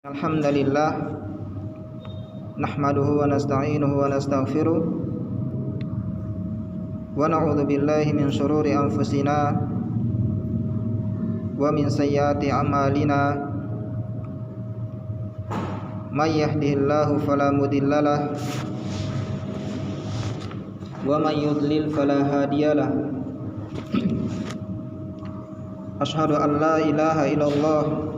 Alhamdulillah nahmaduhu wa nasta'inuhu wa nastaghfiruh wa na'udzu billahi min shururi anfusina wa min sayyiati a'malina may yahdihillahu fala mudhillalah wa may yudlil fala hadiyalah. Asyhadu an la ilaha illallah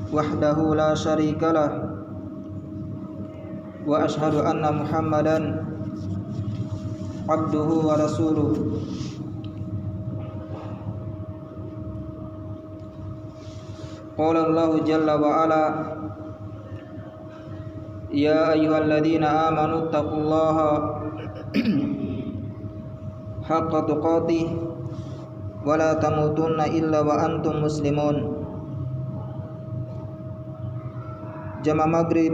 wahdahu la syarikalah wa asyhadu anna Muhammadan abduhu wa rasuluh. Qala Allah jalla wa ala, ya ayyuhalladzina amanu taqullaha haqqa tuqatih wa la tamutunna illa wa antum muslimun. Jamaah maghrib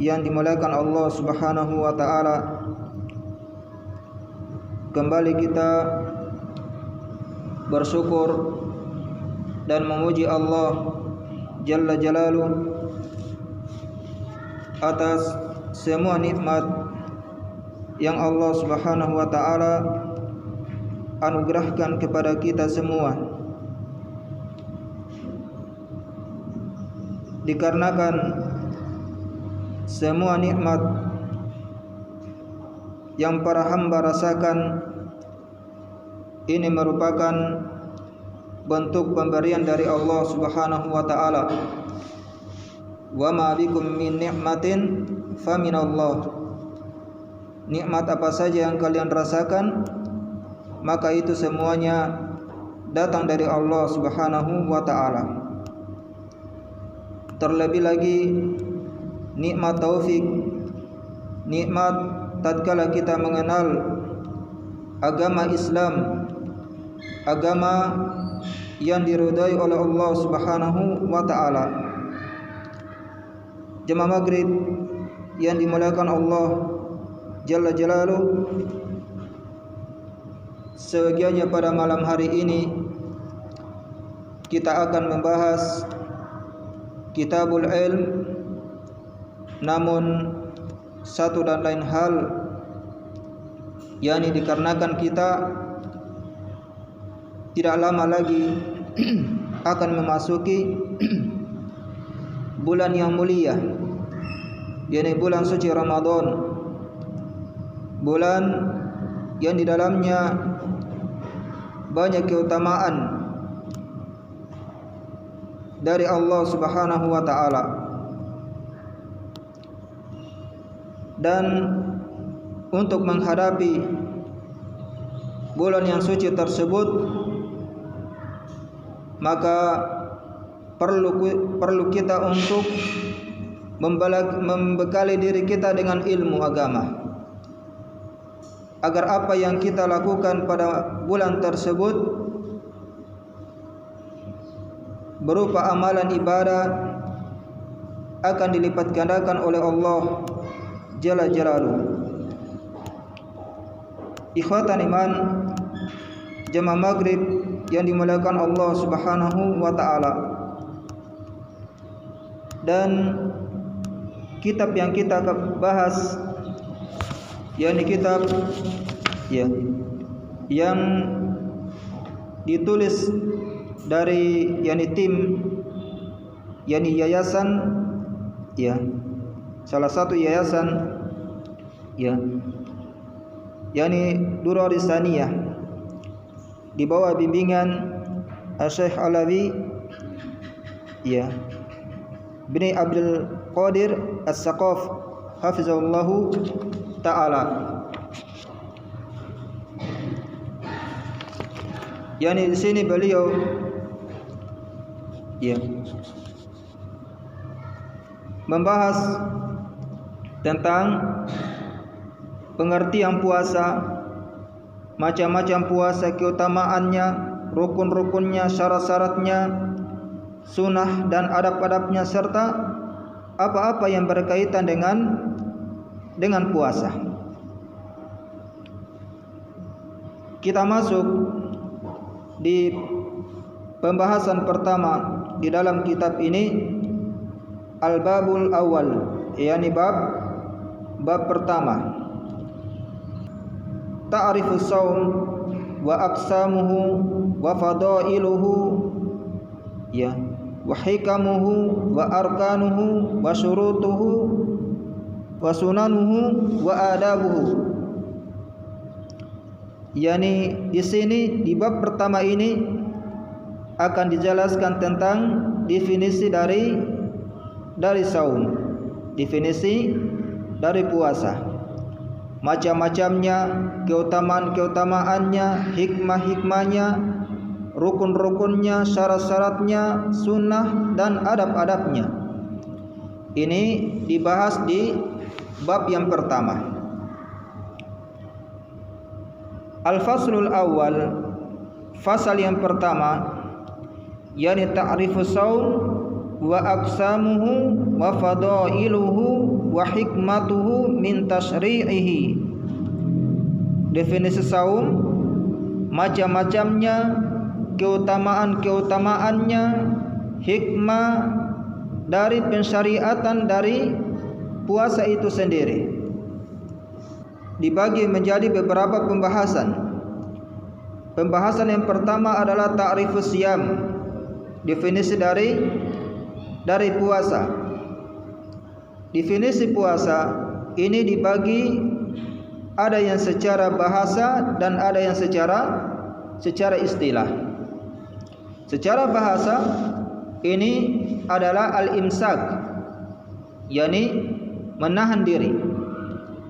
yang dimuliakan Allah Subhanahu wa taala, kembali kita bersyukur dan memuji Allah Jalla Jalaluh atas semua nikmat yang Allah Subhanahu wa taala anugerahkan kepada kita semua. Dikarenakan semua nikmat yang para hamba rasakan ini merupakan bentuk pemberian dari Allah Subhanahu wa taala. Wa ma bikum min ni'matin faminallah. Nikmat apa saja yang kalian rasakan, maka itu semuanya datang dari Allah Subhanahu wa taala. Terlebih lagi nikmat taufik, nikmat tatkala kita mengenal agama Islam, agama yang diridhai oleh Allah Subhanahu wa taala. Jemaah maghrib yang dimuliakan Allah Jalla Jalaluh, sebagiannya pada malam hari ini kita akan membahas Kitabul Ilm, namun satu dan lain hal, yakni dikarenakan kita tidak lama lagi akan memasuki bulan yang mulia, yakni bulan suci Ramadan, bulan yang di dalamnya banyak keutamaan dari Allah Subhanahu wa taala. Dan untuk menghadapi bulan yang suci tersebut, maka perlu kita untuk membekali diri kita dengan ilmu agama, agar apa yang kita lakukan pada bulan tersebut berupa amalan ibadah akan dilipat gandakan oleh Allah Jalla Jalaluh. Ikhwatan iman, jemaah maghrib yang dimuliakan Allah Subhanahu wa taala, dan kitab yang kita bahas, yakni kitab yang ditulis dari tim yayasan, salah satu yayasan yakni Durar Saniyah, di bawah bimbingan Syekh Alawi bin Abdul Qadir As-Saqaf hafizahullahu taala. Yani di sini beliau membahas tentang pengertian puasa, macam-macam puasa, keutamaannya, rukun-rukunnya, syarat-syaratnya, sunnah dan adab-adabnya, serta apa-apa yang berkaitan dengan puasa. Kita masuk di pembahasan pertama di dalam kitab ini al-babul awal, yakni bab pertama. Ta'rifus shaum wa aqsamuhu wa fadailuhu, ya, wa hikamuhu wa arkanuhu wa syurutuhu wa sunanuhu wa adabuhu. Yani di sini di bab pertama ini akan dijelaskan tentang definisi dari saum, definisi dari puasa, macam-macamnya, keutamaan-keutamaannya, hikmah-hikmahnya, rukun-rukunnya, syarat-syaratnya, sunnah dan adab-adabnya. Ini dibahas di bab yang pertama. Al-faslul awal, fasal yang pertama, yakni ta'rifus shaum wa aqsamuhu wa fadailuhu wa hikmatuhu min tasyri'ihi. Definisi saum, macam-macamnya, keutamaan-keutamaannya, hikmah dari pensyariatan dari puasa itu sendiri. Dibagi menjadi beberapa pembahasan. Pembahasan yang pertama adalah ta'rifus siyam, definisi dari puasa. Definisi puasa ini dibagi, ada yang secara bahasa dan ada yang secara istilah. Secara bahasa ini adalah al-imsak, yakni menahan diri.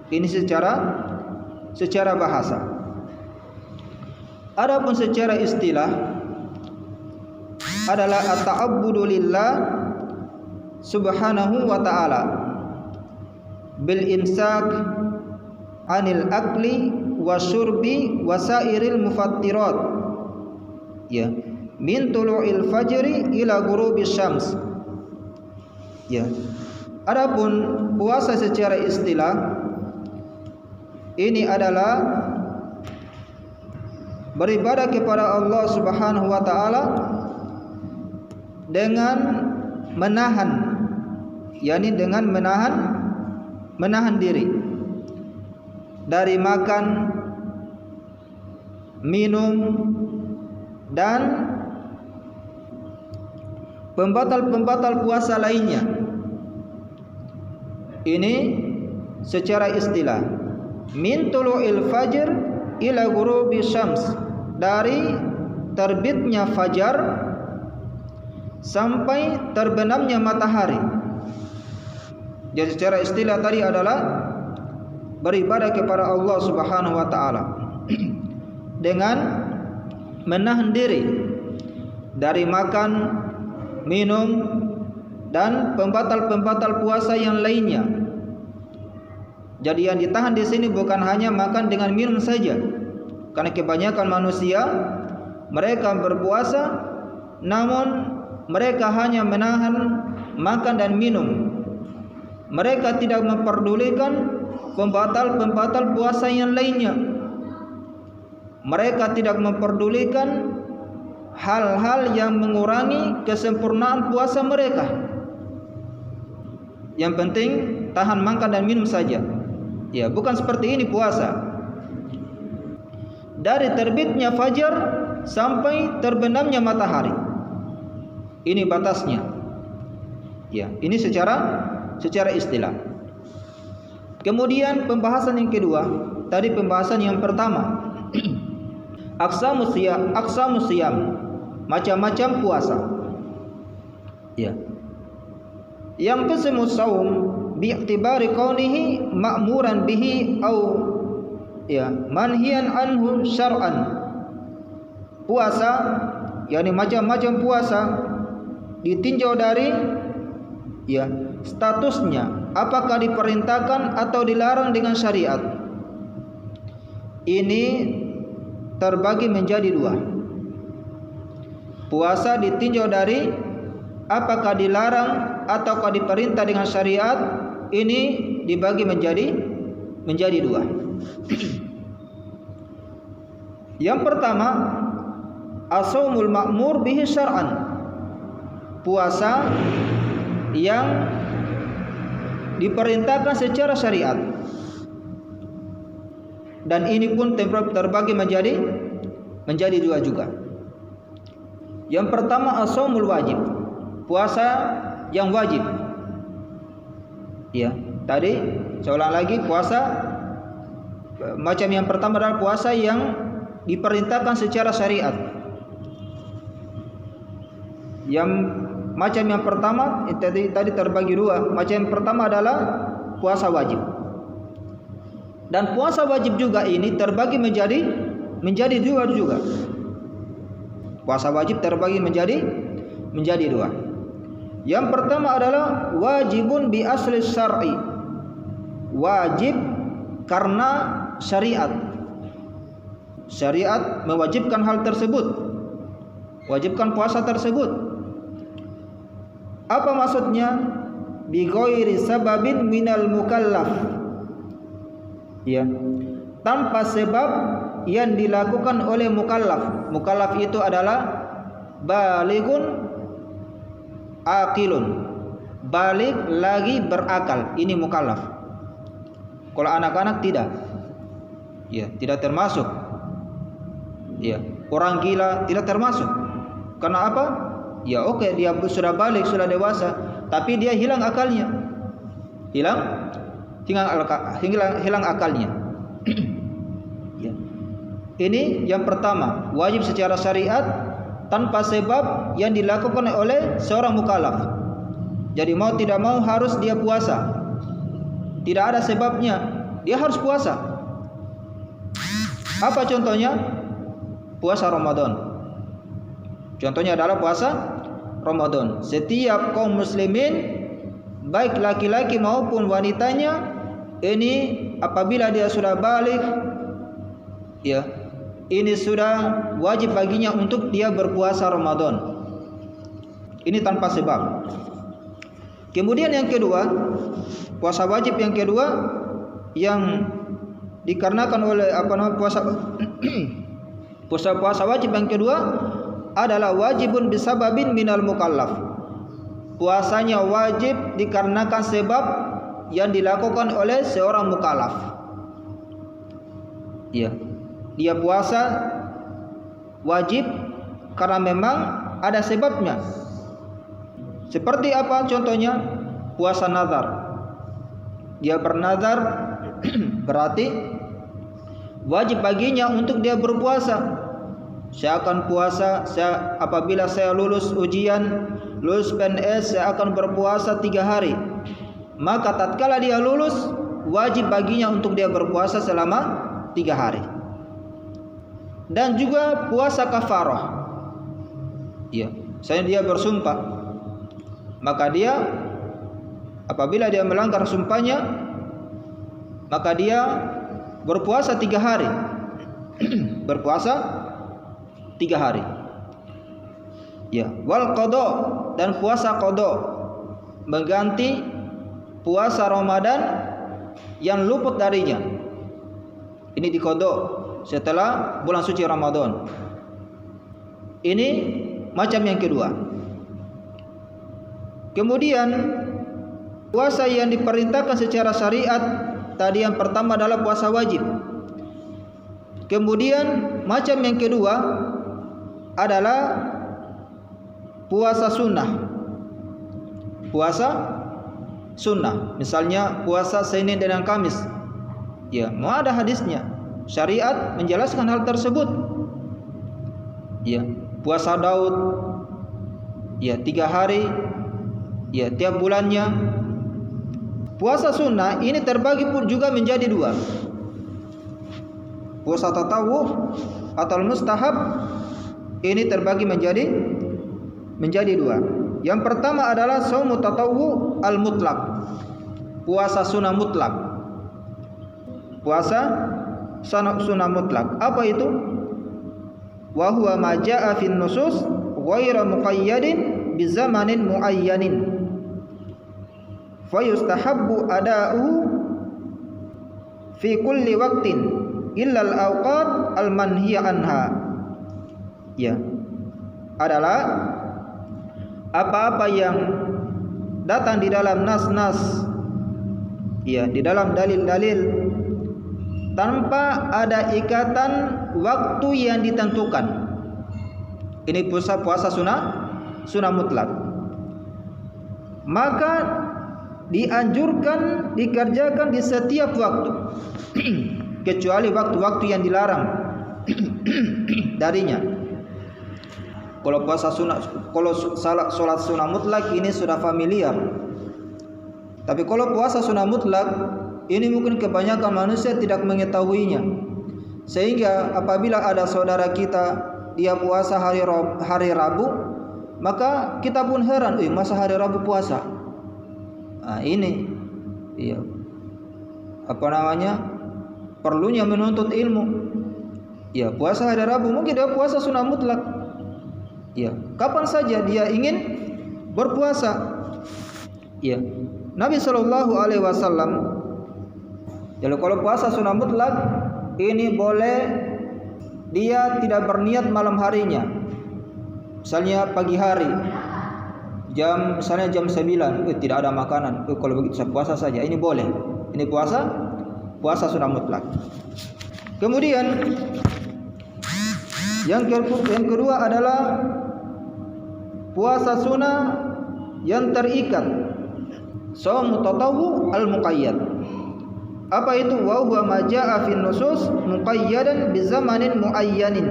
Ini secara bahasa. Adapun secara istilah adalah at-ta'abbudu lillah subhanahu wa ta'ala bil imsak anil akli wasyurbi wasairil mufattirat, ya, min tulu'il fajri ila ghurubis syams. Ya. Adapun puasa secara istilah ini adalah beribadah kepada Allah Subhanahu wa taala dengan menahan, yakni dengan menahan diri dari makan, minum dan pembatal-pembatal puasa lainnya. Ini secara istilah. Min tulu'il fajr ila ghurubi syams, dari terbitnya fajar sampai terbenamnya matahari. Jadi secara istilah tadi adalah beribadah kepada Allah Subhanahu wa taala dengan menahan diri dari makan, minum dan pembatal-pembatal puasa yang lainnya. Jadi yang ditahan di sini bukan hanya makan dengan minum saja, karena kebanyakan manusia mereka berpuasa namun mereka hanya menahan makan dan minum. Mereka tidak memperdulikan pembatal-pembatal puasa yang lainnya. Mereka tidak memperdulikan hal-hal yang mengurangi kesempurnaan puasa mereka. Yang penting tahan makan dan minum saja. Ya, bukan seperti ini puasa. Dari terbitnya fajar sampai terbenamnya matahari. Ini batasnya. Ya, ini secara istilah. Kemudian pembahasan yang kedua, tadi pembahasan yang pertama. Aqsamus siyam, macam-macam puasa. Ya. Yang qismu shaum bi'tibari kaunihi ma'muran bihi au ya manhiyan anhu syar'an. Puasa, yakni macam-macam puasa ditinjau dari ya statusnya, apakah diperintahkan atau dilarang dengan syariat. Ini terbagi menjadi dua. Puasa ditinjau dari apakah dilarang ataukah diperintah dengan syariat. Ini dibagi menjadi dua. Yang pertama, as-shaumul ma'mur bihi syar'an. puasa yang diperintahkan secara syariat. Dan ini pun terbagi menjadi dua juga. Yang pertama as-shaumul wajib, puasa yang wajib. Ya, tadi saya ulang lagi, puasa macam yang pertama adalah puasa yang diperintahkan secara syariat. Yang macam yang pertama tadi terbagi dua. Macam yang pertama adalah puasa wajib. Dan puasa wajib juga ini terbagi menjadi dua juga. Puasa wajib terbagi menjadi dua. Yang pertama adalah wajibun bi asli syar'i. Wajib karena syariat. Syariat mewajibkan hal tersebut. Wajibkan puasa tersebut. Apa maksudnya? Bi ghairi sababin minal mukallaf. Ya, tanpa sebab yang dilakukan oleh mukallaf. Mukallaf itu adalah balighun aqilun, balik lagi berakal. Ini mukallaf. Kalau anak-anak tidak, ya tidak termasuk. Ya, orang gila tidak termasuk. Karena apa? Ya oke, dia sudah balik, sudah dewasa, tapi dia hilang akalnya. Hilang akalnya. Ya. Ini yang pertama, wajib secara syariat tanpa sebab yang dilakukan oleh seorang mukallaf. Jadi mau tidak mau harus dia puasa. Tidak ada sebabnya, dia harus puasa. Apa contohnya? Puasa Ramadan. Contohnya adalah puasa Ramadan. Setiap kaum muslimin, baik laki-laki maupun wanitanya, ini apabila dia sudah balik, ya, ini sudah wajib baginya untuk dia berpuasa Ramadan. Ini tanpa sebab. Kemudian yang kedua, puasa wajib yang kedua yang dikarenakan oleh puasa wajib yang kedua adalah wajibun bisababin minal mukallaf. Puasanya wajib dikarenakan sebab yang dilakukan oleh seorang mukallaf. Ya, dia puasa wajib karena memang ada sebabnya. Seperti apa contohnya? Puasa nazar. Dia bernazar berarti wajib baginya untuk dia berpuasa. Saya akan puasa apabila saya lulus ujian, lulus PNS, saya akan berpuasa 3 hari. Maka tatkala dia lulus, wajib baginya untuk dia berpuasa selama 3 hari. Dan juga puasa kafarah. Ya, dia bersumpah. Maka dia apabila dia melanggar sumpahnya, maka dia berpuasa 3 hari. Berpuasa 3 hari. Ya, wal qada, dan puasa qada, mengganti puasa Ramadan yang luput darinya. Ini diqada setelah bulan suci Ramadan. Ini macam yang kedua. Kemudian puasa yang diperintahkan secara syariat, tadi yang pertama adalah puasa wajib. Kemudian macam yang kedua adalah puasa sunnah. Puasa sunnah, misalnya puasa Senin dan Kamis. Ya, mau ada hadisnya. Syariat menjelaskan hal tersebut. Ya, puasa Daud. Ya, 3 hari. Ya, tiap bulannya. Puasa sunnah ini terbagi pun juga menjadi 2. Puasa tatawwu atau mustahab ini terbagi menjadi 2. Yang pertama adalah shaum tatawwu al-mutlaq. Puasa sunnah mutlak. Puasa sunnah mutlak. Apa itu? Wa huwa ma jaa'a fin nusus ghairu muqayyadin bi zamanin muayyanin. Fa yustahabbu ada'uhu fi kulli waqtin illa al-awqat al-manhiya anha. Ya. Adalah apa-apa yang datang di dalam nas-nas, ya, di dalam dalil-dalil tanpa ada ikatan waktu yang ditentukan. Ini puasa sunnah mutlak. Maka dianjurkan dikerjakan di setiap waktu kecuali waktu-waktu yang dilarang darinya. Kalau puasa sunnah, kalau salat sunnah mutlak ini sudah familiar. Tapi kalau puasa sunnah mutlak ini mungkin kebanyakan manusia tidak mengetahuinya. Sehingga apabila ada saudara kita dia puasa hari Rabu, maka kita pun heran, masa hari Rabu puasa? Nah, ini iya, perlunya menuntut ilmu. Ya, puasa hari Rabu mungkin dia puasa sunnah mutlak. Ya, kapan saja dia ingin berpuasa. Ya, Nabi Shallallahu Alaihi Wasallam, jadi kalau puasa sunnah mutlak ini boleh dia tidak berniat malam harinya. Misalnya pagi hari misalnya jam 9, tidak ada makanan, kalau begitu saya puasa saja. Ini boleh. Ini puasa sunnah mutlak. Kemudian yang kedua adalah puasa sunnah yang terikat, shaum tatawwu al-muqayyad. Apa itu? Wa huwa ma jaa'a fin nusus muqayyadan bi zamanin muayyanin.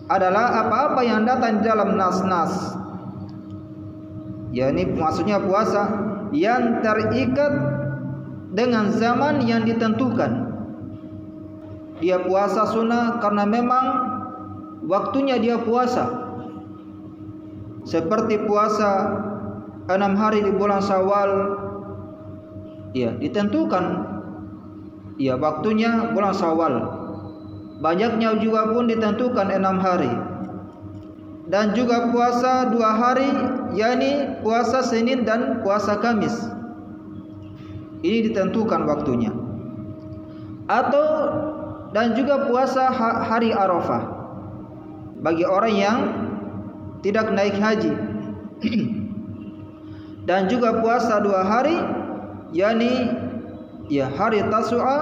Adalah apa-apa yang datang di dalam nas-nas. Ini maksudnya puasa yang terikat dengan zaman yang ditentukan. Dia puasa sunnah karena memang waktunya dia puasa. Seperti puasa 6 hari di bulan Syawal, ya, ditentukan ya waktunya bulan Syawal. Banyaknya juga pun ditentukan 6 hari. Dan juga puasa 2 hari, yakni puasa Senin dan puasa Kamis. Ini ditentukan waktunya. Dan juga puasa hari Arafah bagi orang yang tidak naik haji. Dan juga puasa 2 hari, yakni ya hari Tasu'a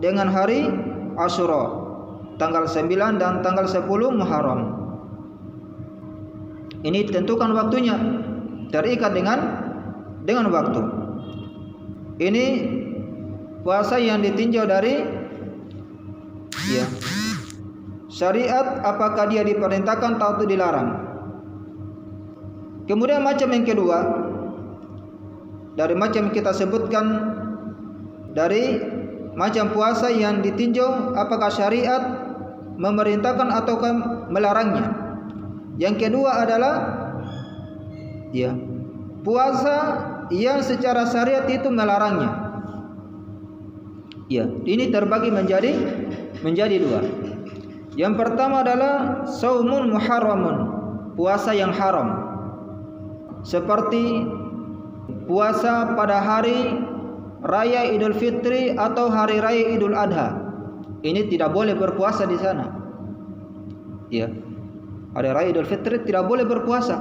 dengan hari Asyura, tanggal 9 dan tanggal 10 Muharram. Ini ditentukan waktunya, terikat dengan waktu. Ini puasa yang ditinjau dari syariat, apakah dia diperintahkan atau dilarang. Kemudian macam yang kedua, dari macam kita sebutkan, dari macam puasa yang ditinjau apakah syariat memerintahkan ataukah melarangnya. Yang kedua adalah puasa yang secara syariat itu melarangnya. Ini terbagi menjadi 2. Yang pertama adalah saumun muharramun, puasa yang haram. Seperti puasa pada hari raya Idul Fitri atau hari raya Idul Adha. Ini tidak boleh berpuasa di sana. Hari raya Idul Fitri tidak boleh berpuasa.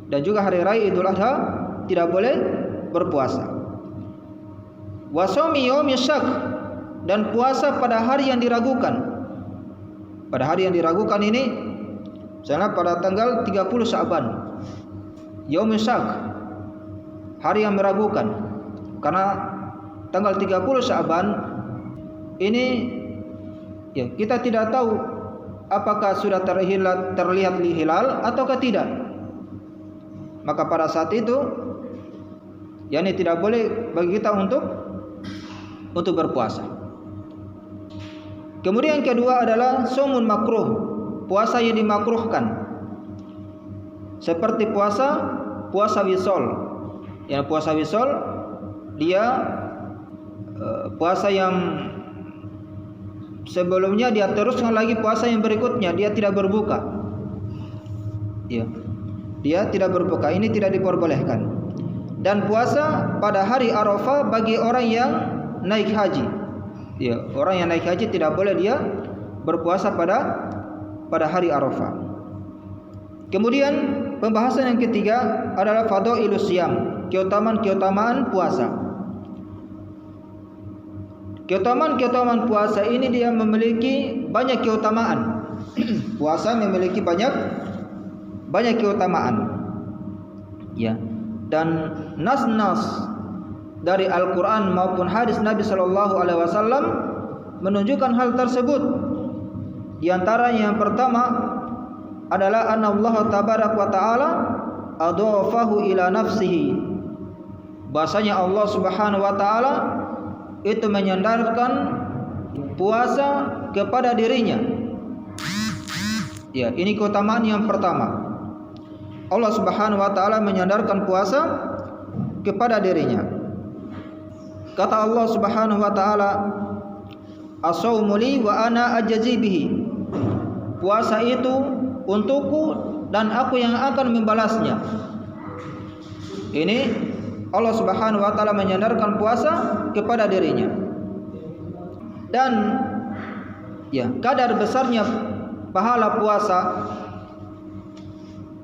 Dan juga hari raya Idul Adha tidak boleh berpuasa. Wa shaumi yaumi syak, dan puasa pada hari yang diragukan. Pada hari yang diragukan ini misalnya pada tanggal 30 Sya'ban. Yaumi syak, hari yang meragukan. Karena tanggal 30 Sya'ban ini kita tidak tahu apakah sudah terlihat hilal ataukah tidak. Maka pada saat itu ini tidak boleh bagi kita untuk berpuasa. Kemudian yang kedua adalah shaumun makruh, puasa yang dimakruhkan. Seperti puasa wisol. Puasa wisol dia puasa yang sebelumnya dia teruskan lagi puasa yang berikutnya, dia tidak berbuka. Dia tidak berbuka, ini tidak diperbolehkan. Dan puasa pada hari Arafah bagi orang yang naik haji. Orang yang naik haji tidak boleh dia berpuasa pada hari Arafah. Kemudian pembahasan yang ketiga adalah fadhailus siyam, keutamaan-keutamaan puasa. Keutamaan-keutamaan puasa ini dia memiliki banyak keutamaan. Puasa memiliki banyak keutamaan. Ya. Dan nas-nas dari Al-Qur'an maupun hadis Nabi sallallahu alaihi wasallam menunjukkan hal tersebut. Di antaranya yang pertama adalah anna Allah tabarak wa taala adhafahu ila nafsihi. Bahasanya Allah Subhanahu wa taala itu menyandarkan puasa kepada dirinya. Ya, ini keutamaan yang pertama. Allah Subhanahu wa taala menyandarkan puasa kepada dirinya. Kata Allah Subhanahu wa taala, "As-shaumu li wa ana ajzi bihi." Puasa itu untukku dan aku yang akan membalasnya. Ini Allah Subhanahu wa taala menyandarkan puasa kepada dirinya. Dan ya, kadar besarnya pahala puasa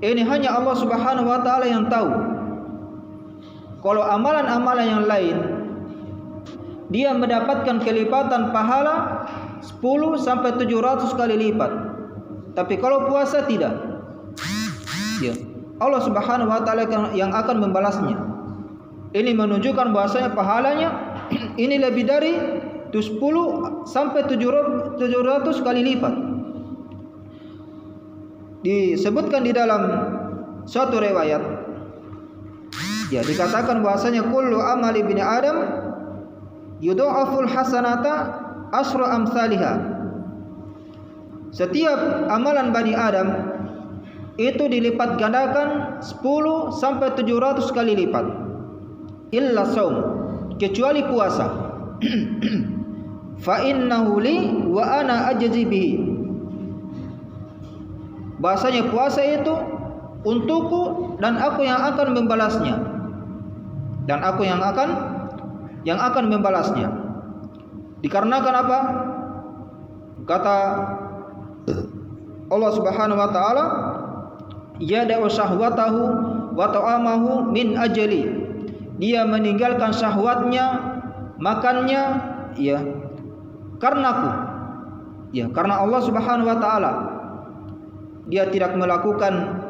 ini hanya Allah Subhanahu wa taala yang tahu. Kalau amalan-amalan yang lain dia mendapatkan kelipatan pahala 10 sampai 700 kali lipat. Tapi kalau puasa tidak. Ya, Allah Subhanahu wa taala yang akan membalasnya. Ini menunjukkan bahwasanya pahalanya ini lebih dari 10 sampai 700 kali lipat. Disebutkan di dalam suatu riwayat, ya, dikatakan bahwasanya kullu amali bini Adam yudha'aful hasanata asyra amsalihha. Setiap amalan Bani Adam itu dilipat gandakan 10 sampai 700 kali lipat. Illa shaum, kecuali puasa. Fa innahu li wa ana ajzi bihi. Bahasanya puasa itu untukku dan aku yang akan membalasnya. Dan aku yang akan membalasnya. Dikarenakan apa? Kata Allah Subhanahu wa taala, yada'u syahwatahu wa ta'amahu min ajali. Dia meninggalkan syahwatnya, makannya, ya, karenaku. Ya, karena Allah Subhanahu wa taala. Dia tidak melakukan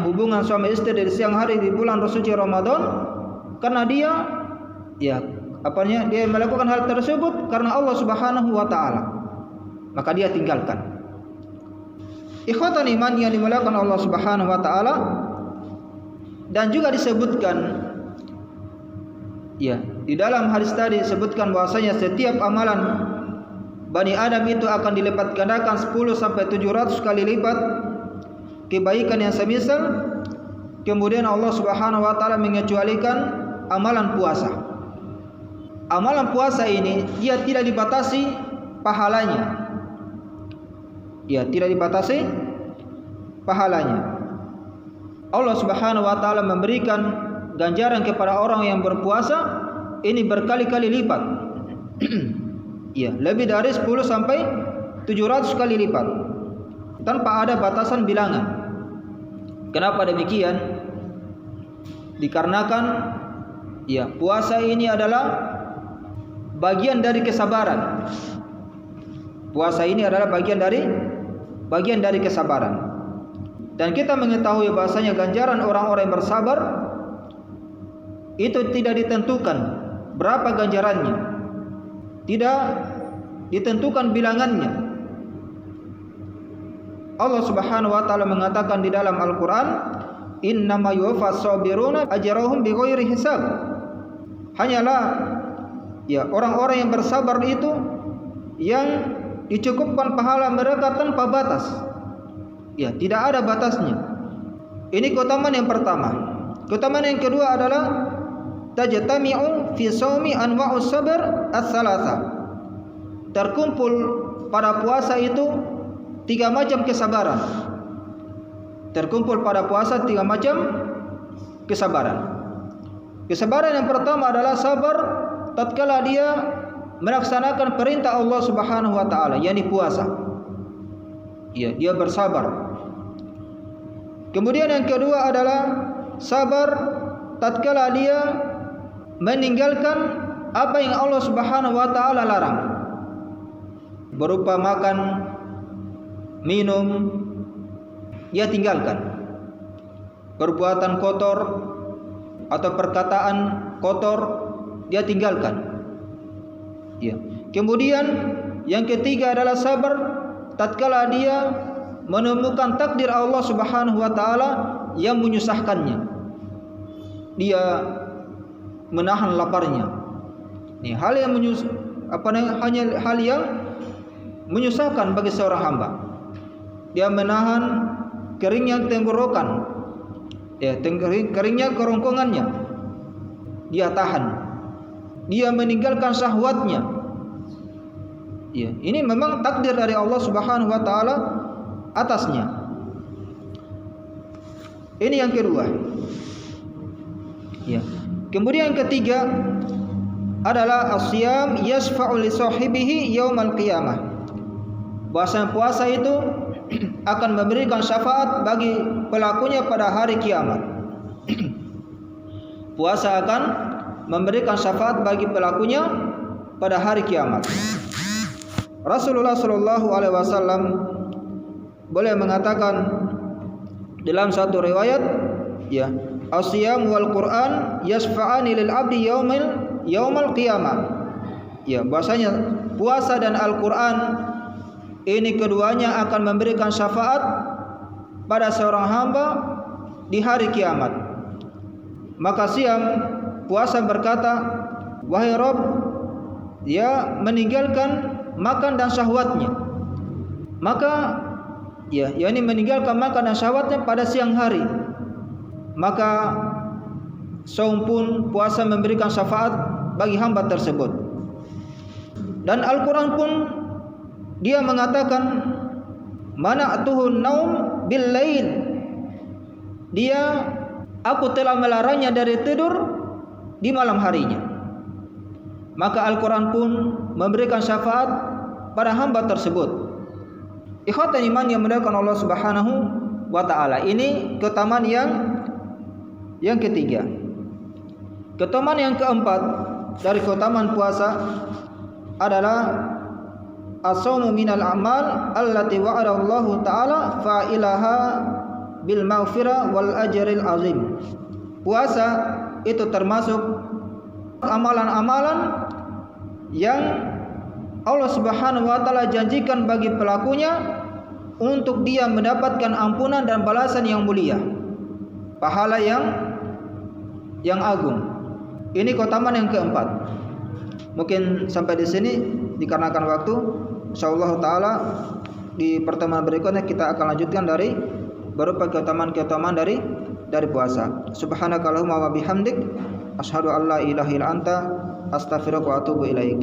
hubungan suami istri dari siang hari di bulan suci Ramadan karena dia dia melakukan hal tersebut karena Allah Subhanahu wa taala. Maka dia tinggalkan. Ikhwatan iman yang dimuliakan Allah Subhanahu wa taala, dan juga disebutkan di dalam hadis tadi disebutkan bahwasanya setiap amalan Bani Adam itu akan dilipat gandakan 10 sampai 700 kali lipat kebaikan yang semisal. Kemudian Allah Subhanahu wa taala mengecualikan amalan puasa. Amalan puasa ini dia tidak dibatasi pahalanya. Ya, tidak dibatasi pahalanya. Allah Subhanahu wa taala memberikan ganjaran kepada orang yang berpuasa ini berkali-kali lipat. Ya, lebih dari 10 sampai 700 kali lipat tanpa ada batasan bilangan. Kenapa demikian? Dikarenakan puasa ini adalah bagian dari kesabaran. Puasa ini adalah bagian dari kesabaran. Dan kita mengetahui bahasanya ganjaran orang-orang yang bersabar itu tidak ditentukan berapa ganjarannya. Tidak ditentukan bilangannya. Allah Subhanahu wa taala mengatakan di dalam Al-Qur'an, "Innama yuwaffas sabiruna ajrahum bighairi hisab." Hanyalah orang-orang yang bersabar itu yang dicukupkan pahala mereka tanpa batas. Ya, tidak ada batasnya. Ini keutamaan yang pertama. Keutamaan yang kedua adalah tajtami'u fi shaumi anwa'us sabr as-salasa. Terkumpul pada puasa itu 3 macam kesabaran. Terkumpul pada puasa 3 macam kesabaran. Kesabaran yang pertama adalah sabar tatkala dia melaksanakan perintah Allah Subhanahu wa taala, yakni puasa. Ya, dia bersabar. Kemudian yang kedua adalah sabar tatkala dia meninggalkan apa yang Allah Subhanahu wa taala larang, berupa makan, minum, dia tinggalkan. Perbuatan kotor atau perkataan kotor dia tinggalkan. Ya. Kemudian yang ketiga adalah sabar tatkala dia menemukan takdir Allah Subhanahu wa taala yang menyusahkannya. Dia menahan laparnya. Ini hal yang hanya hal yang menyusahkan bagi seorang hamba. Dia menahan keringnya tenggorokan, ya, keringnya kerongkongannya. Dia tahan. Dia meninggalkan syahwatnya. Ya, ini memang takdir dari Allah Subhanahu wa taala atasnya. Ini yang kedua. Ya. Kemudian yang ketiga adalah asyam yasfa'u li sahibihi yaumal qiyamah. Bahasa puasa itu akan memberikan syafaat bagi pelakunya pada hari kiamat. Puasa akan memberikan syafaat bagi pelakunya pada hari kiamat. Rasulullah Shallallahu Alaihi Wasallam boleh mengatakan dalam satu riwayat, ya, asyam wal Quran yasfa'ani lil abdi yaumal qiyamah. Ya, bahasanya puasa dan Al-Quran ini keduanya akan memberikan syafaat pada seorang hamba di hari kiamat. Maka siam puasa berkata, wahai Rabb, dia meninggalkan makan dan syahwatnya. Maka ya, yakni meninggalkan makan dan syahwatnya pada siang hari. Maka saum pun puasa memberikan syafaat bagi hamba tersebut. Dan Al-Quran pun dia mengatakan, mana'tuhun naum bil lail. Aku telah melarangnya dari tidur di malam harinya. Maka Al-Quran pun memberikan syafaat pada hamba tersebut. Ikhwatan iman yang dimuliakan Allah Subhanahu wa taala. Ini keutamaan yang ketiga. Keutamaan yang keempat dari keutamaan puasa adalah as-saumu minal a'mal allati wa'ada Allah taala fa'ilaha bil maghfirah wal ajril azim. Puasa itu termasuk amalan-amalan yang Allah Subhanahu wa taala janjikan bagi pelakunya untuk dia mendapatkan ampunan dan balasan yang mulia, pahala yang agung. Ini keutamaan yang keempat. Mungkin sampai di sini dikarenakan waktu. Insyaallah taala di pertemuan berikutnya kita akan lanjutkan dari berupa keutamaan-keutamaan dari puasa. Subhanakallahumma wa bihamdik asyhadu an la ilaha illa anta astaghfiruka wa atubu ilaik.